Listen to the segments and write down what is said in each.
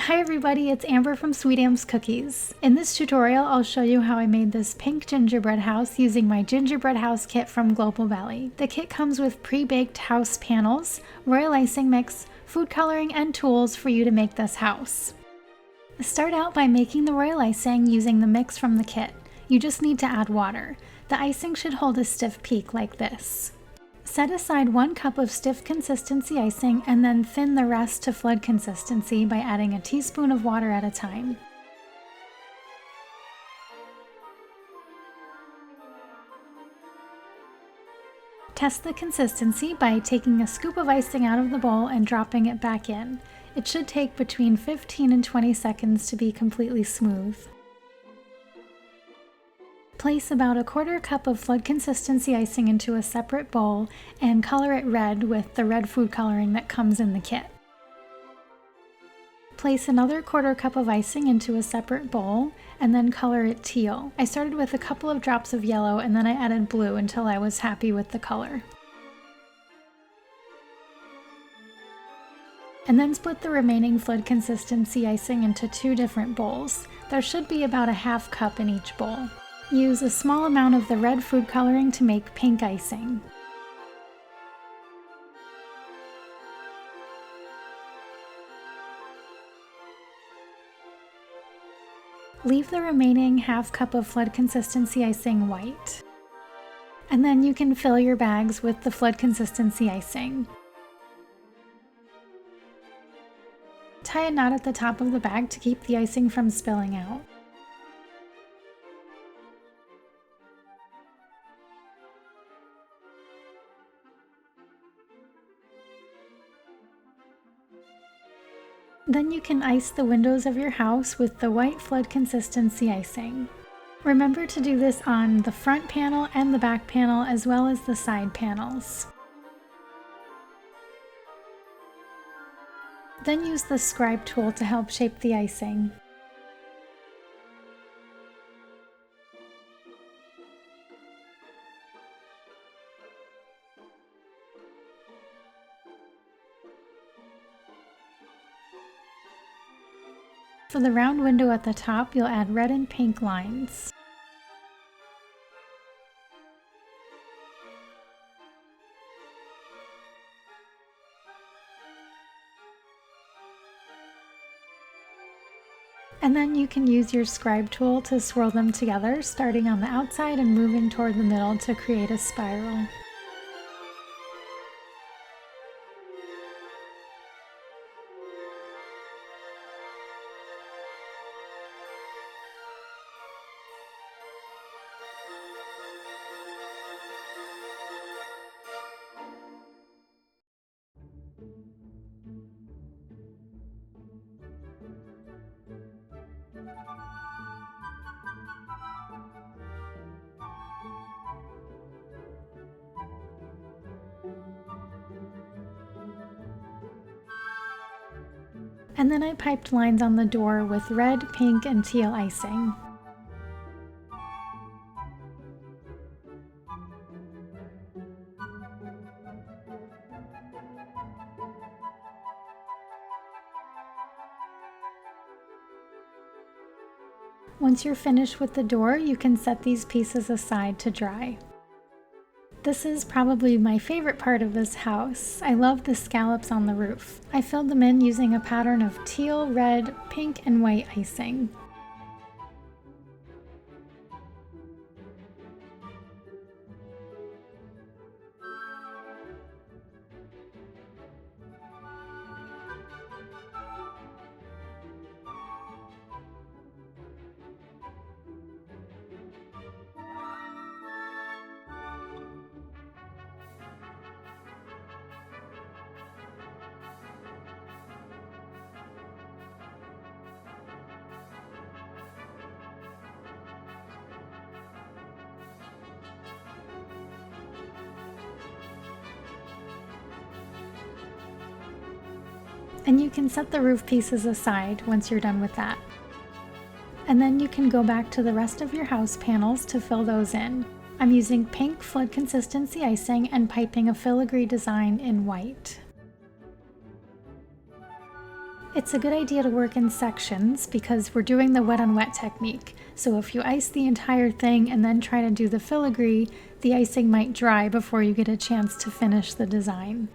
Hi everybody, it's Amber from Sweet Am's Cookies. In this tutorial, I'll show you how I made this pink gingerbread house using my gingerbread house kit from Global Valley. The kit comes with pre-baked house panels, royal icing mix, food coloring, and tools for you to make this house. Start out by making the royal icing using the mix from the kit. You just need to add water. The icing should hold a stiff peak like this. Set aside 1 cup of stiff consistency icing and then thin the rest to flood consistency by adding a teaspoon of water at a time. Test the consistency by taking a scoop of icing out of the bowl and dropping it back in. It should take between 15 and 20 seconds to be completely smooth. Place about 1/4 cup of flood consistency icing into a separate bowl and color it red with the red food coloring that comes in the kit. Place another 1/4 cup of icing into a separate bowl and then color it teal. I started with a couple of drops of yellow and then I added blue until I was happy with the color. And then split the remaining flood consistency icing into 2 different bowls. There should be about 1/2 cup in each bowl. Use a small amount of the red food coloring to make pink icing. Leave the remaining 1/2 cup of flood consistency icing white. And then you can fill your bags with the flood consistency icing. Tie a knot at the top of the bag to keep the icing from spilling out. Then you can ice the windows of your house with the white flood consistency icing. Remember to do this on the front panel and the back panel as well as the side panels. Then use the scribe tool to help shape the icing. For the round window at the top, you'll add red and pink lines. And then you can use your scribe tool to swirl them together, starting on the outside and moving toward the middle to create a spiral. And then I piped lines on the door with red, pink, and teal icing. Once you're finished with the door, you can set these pieces aside to dry. This is probably my favorite part of this house. I love the scallops on the roof. I filled them in using a pattern of teal, red, pink, and white icing. And you can set the roof pieces aside once you're done with that. And then you can go back to the rest of your house panels to fill those in. I'm using pink flood consistency icing and piping a filigree design in white. It's a good idea to work in sections because we're doing the wet on wet technique. So if you ice the entire thing and then try to do the filigree, the icing might dry before you get a chance to finish the design.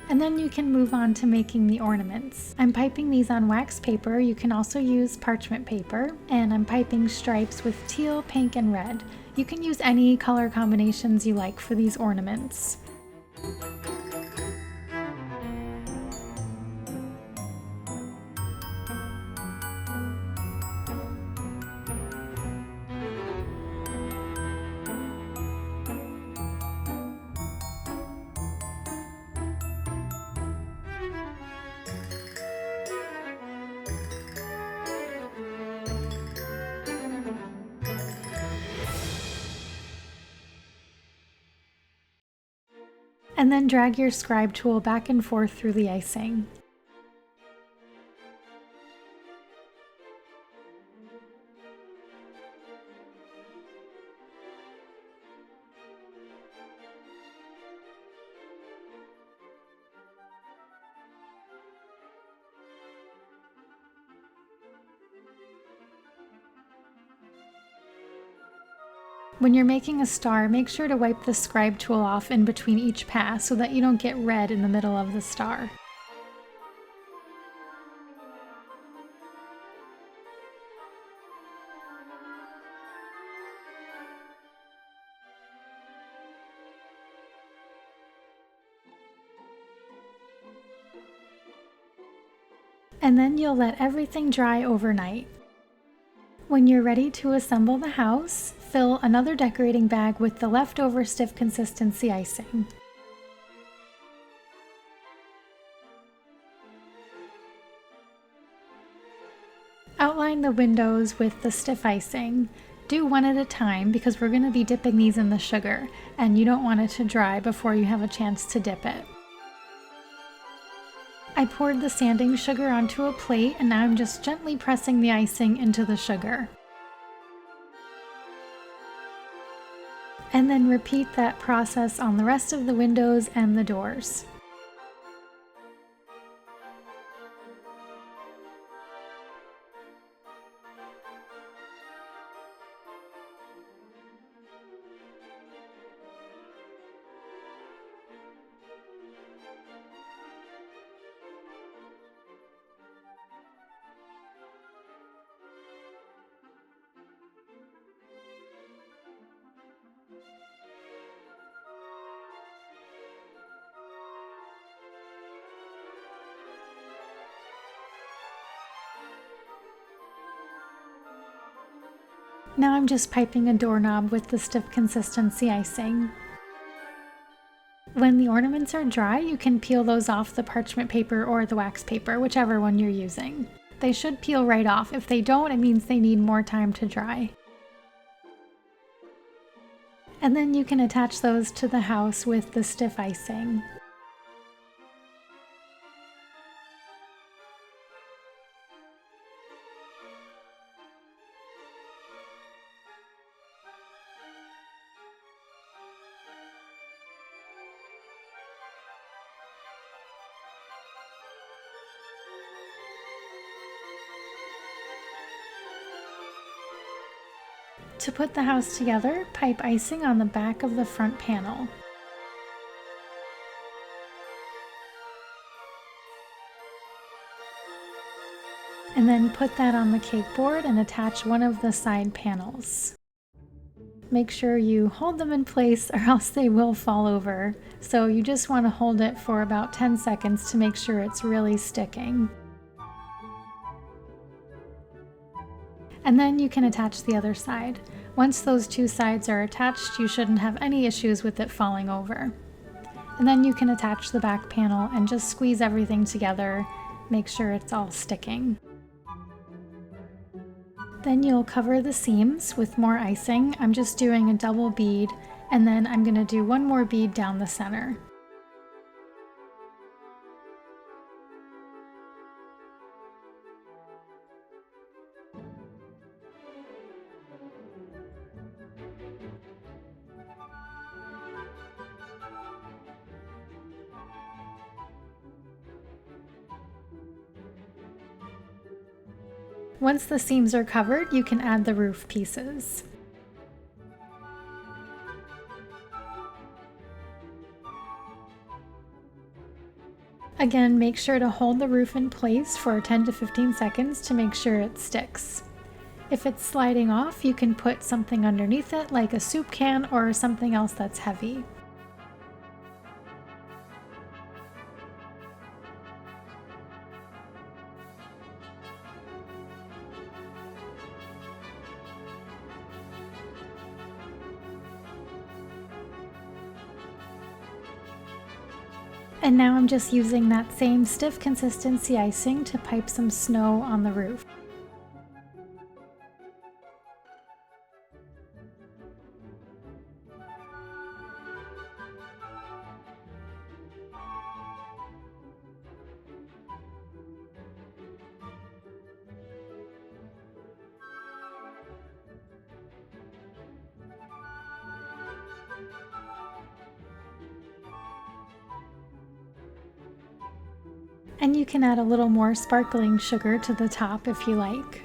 And then you can move on to making the ornaments. I'm piping these on wax paper. You can also use parchment paper, and I'm piping stripes with teal, pink, and red. You can use any color combinations you like for these ornaments. And then drag your scribe tool back and forth through the icing. When you're making a star, make sure to wipe the scribe tool off in between each pass so that you don't get red in the middle of the star. And then you'll let everything dry overnight. When you're ready to assemble the house, fill another decorating bag with the leftover stiff consistency icing. Outline the windows with the stiff icing. Do one at a time because we're going to be dipping these in the sugar, and you don't want it to dry before you have a chance to dip it. I poured the sanding sugar onto a plate, and now I'm just gently pressing the icing into the sugar. And then repeat that process on the rest of the windows and the doors. Now I'm just piping a doorknob with the stiff consistency icing. When the ornaments are dry, you can peel those off the parchment paper or the wax paper, whichever one you're using. They should peel right off. If they don't, it means they need more time to dry. And then you can attach those to the house with the stiff icing. To put the house together, pipe icing on the back of the front panel. And then put that on the cake board and attach one of the side panels. Make sure you hold them in place or else they will fall over. So you just want to hold it for about 10 seconds to make sure it's really sticking. And then you can attach the other side. Once those two sides are attached, you shouldn't have any issues with it falling over. And then you can attach the back panel and just squeeze everything together, make sure it's all sticking. Then you'll cover the seams with more icing. I'm just doing a double bead, and then I'm going to do one more bead down the center. Once the seams are covered, you can add the roof pieces. Again, make sure to hold the roof in place for 10 to 15 seconds to make sure it sticks. If it's sliding off, you can put something underneath it, like a soup can or something else that's heavy. And now I'm just using that same stiff consistency icing to pipe some snow on the roof. And you can add a little more sparkling sugar to the top if you like.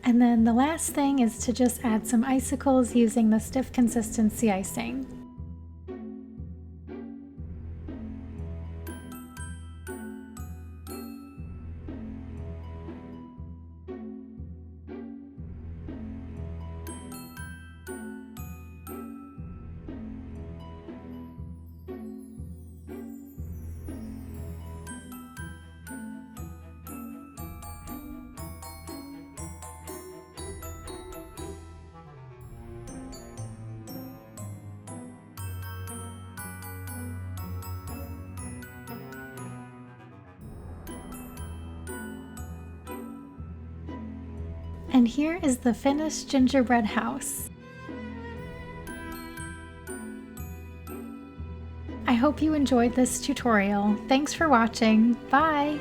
And then the last thing is to just add some icicles using the stiff consistency icing. And here is the finished gingerbread house. I hope you enjoyed this tutorial. Thanks for watching. Bye!